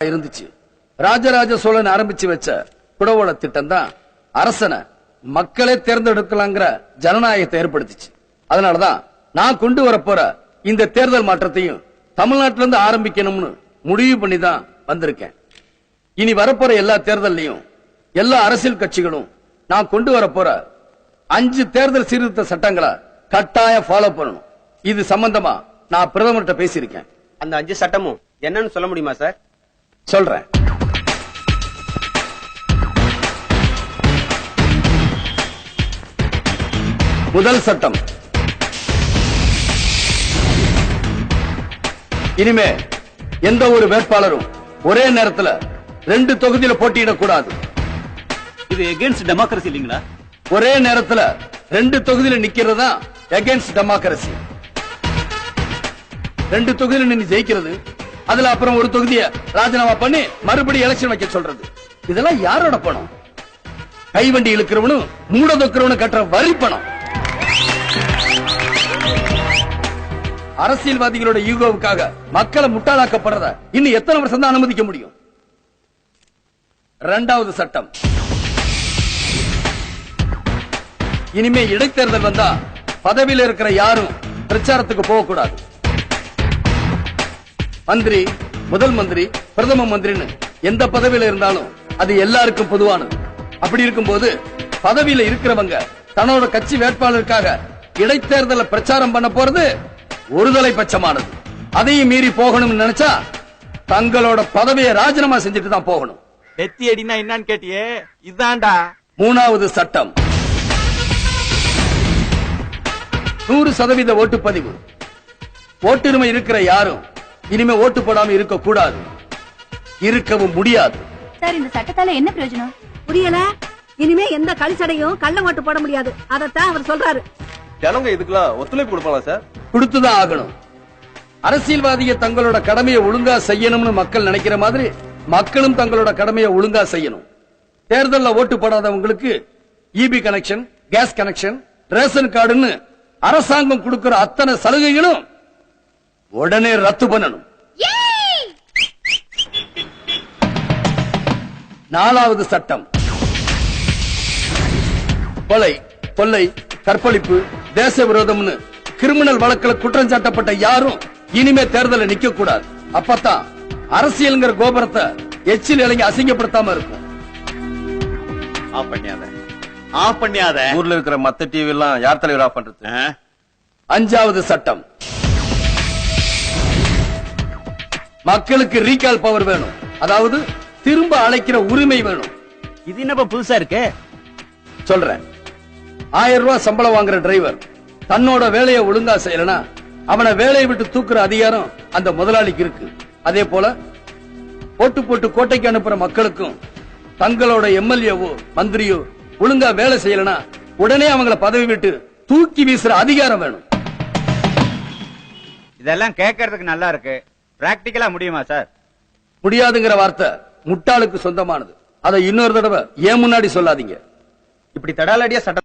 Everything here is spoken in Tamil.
இருந்துச்சு. ராஜராஜ சோழன் ஆரம்பிச்சு வச்ச குடவோல திட்டம் தான் அரசனை மக்களே தேர்ந்தெடுக்கலாங்கிற ஜனநாயகத்தை ஏற்படுத்திச்சு. அதனாலதான் நான் கொண்டு வர போற இந்த தேர்தல் மாற்றத்தையும் தமிழ்நாட்டில இருந்து ஆரம்பிக்கணும்னு முடிவு பண்ணி தான் வந்திருக்கேன். இனி வரப்போற எல்லா தேர்தலையும் எல்லா அரசியல் கட்சிகளும் நான் கொண்டு வர போற 5 தேர்தல் சீர்திருத்த சட்டங்களை கட்டாயம் ஃபாலோ பண்ணணும். இது சம்பந்தமா நான் பிரதமர்கிட்ட பேசியிருக்கேன். அந்த 5 சட்டமும் என்னன்னு சொல்ல முடியுமா சார்? சொல்றேன். முதல் சட்டம், இனிமே எந்த ஒரு வேட்பாளரும் ஒரே நேரத்தில் 2 தொகுதியில போட்டியிடக்கூடாது. இது எகென்ஸ்ட் டெமோக்ரசி இல்லீங்களா? ஒரே நேரத்தில் 2 தொகுதியில நிக்கிறதா எகென்ஸ்ட் டெமோக்ரசி. 2 தொகுதியில நின்று ஜெயிக்கிறது, அதுல அப்புறம் ஒரு தொகுதியை ராஜினாமா பண்ணி மறுபடியும் எலெக்ஷன் வைக்க சொல்றது. இதெல்லாம் யாரோட பணம்? கைவண்டி இழுக்கிறவனும் மூட தொக்கிறவனும் கட்டுற வரி பணம். அரசியல்வாதிகளோட ஈகோவுக்காக மக்களை முட்டாளாக்கப்படுறத இன்னும் எத்தனை வருஷம் தான் அனுமதிக்க முடியும்? இரண்டாவது சட்டம், இனிமே இடைத்தேர்தல் வந்தா பதவியில் இருக்கிற யாரும் பிரச்சாரத்துக்கு போகக்கூடாது. மந்திரி, முதல் மந்திரி, பிரதம மந்திரின்னு எந்த பதவியில இருந்தாலும் அது எல்லாருக்கும் பொதுவானது. அப்படி இருக்கும்போது பதவியில இருக்கிறவங்க தன்னோட கட்சி வேட்பாளருக்காக இடைத்தேர்தல பிரச்சாரம் பண்ண போறது ஒருதலை பட்சமானது. அதையும் மீறி போகணும்னு நினைச்சா தங்களோட பதவியை ராஜினாமா செஞ்சுட்டு தான் போகணும். நெத்தி அடினா என்னன்னு கேட்டியே, இதான்டா. மூணாவது சட்டம், 100% ஓட்டுப்பதிவு. ஓட்டுரிமை இருக்கிற யாரும் இனிமே ஓட்டு போடாம இருக்க கூடாது, இருக்கவும் முடியாது. சார், இந்த சட்டத்தால என்ன பிரயோஜனம் புரியல? இனிமே எந்த கழிச்சடையும் கள்ள ஓட்டு போட முடியாது. அதத்தான் அவர் சொல்றாரு. ஜனங்க இதுக்கெல்லாம் ஒத்துழைப்பு கொடுப்பாங்களா சார்? கொடுத்துதான் ஆகணும். அரசியல்வாதிக தங்களோட கடமையை ஒழுங்கா செய்யணும்னு மக்கள் நினைக்கிற மாதிரி மக்களும் தங்களோட கடமையை ஒழுங்கா செய்யணும். தேர்தலில் ஓட்டு போடாதவங்களுக்கு EB connection, gas connection, ration கார்டுன்னு அரசாங்கம் கொடுக்கிற அத்தனை சலுகைகளும் உடனே ரத்து பண்ணணும். நாலாவது சட்டம், கொலை, கொள்ளை, கற்பழிப்பு, தேச விரோதம்னு கிரிமினல் வழக்கில் குற்றம் சாட்டப்பட்ட யாரும் இனிமே தேர்தல நிக்க கூடாது. அப்பதான் அரசியல்ங்கிற கோபுரத்தை எச்சில் இறங்கி அசிங்கப்படுத்தாம இருக்கும். ஆஃப் பண்ணியாத. ஊர்ல இருக்கிற மத்த டிவி எல்லாம் யார் தலைவர் ஆஃப் பண்றது? அஞ்சாவது சட்டம், மக்களுக்கு ரீகால் பவர் வேணும். அதாவது திரும்ப அழைக்கிற உரிமை வேணும். இது என்னப்பா புதுசா இருக்கு? சொல்றேன். 1000 ரூபாய் சம்பளம் வாங்குற டிரைவர் தன்னோட வேலையை ஒழுங்கா செய்யலனா அவனை வேலையை விட்டு தூக்குற அதிகாரம் அந்த முதலாளிக்கு இருக்கு. அதே போல ஓட்டு போட்டு கோட்டைக்கு அனுப்புற மக்களுக்கும் தங்களோட எம்எல்ஏவோ மந்திரியோ ஒழுங்கா வேலை செய்யலனா உடனே அவங்கள பதவி விட்டு தூக்கி வீசுற அதிகாரம் வேணும். இதெல்லாம் கேட்கறதுக்கு நல்லா இருக்கு. பிராக்டிகலா முடியுமா சார்? முடியாதுங்கிற வார்த்தை முட்டாளுக்கு சொந்தமானது. அதை இன்னொரு தடவை ஏன் முன்னாடி சொல்லாதீங்க. இப்படி தடாலடியா சட்டம்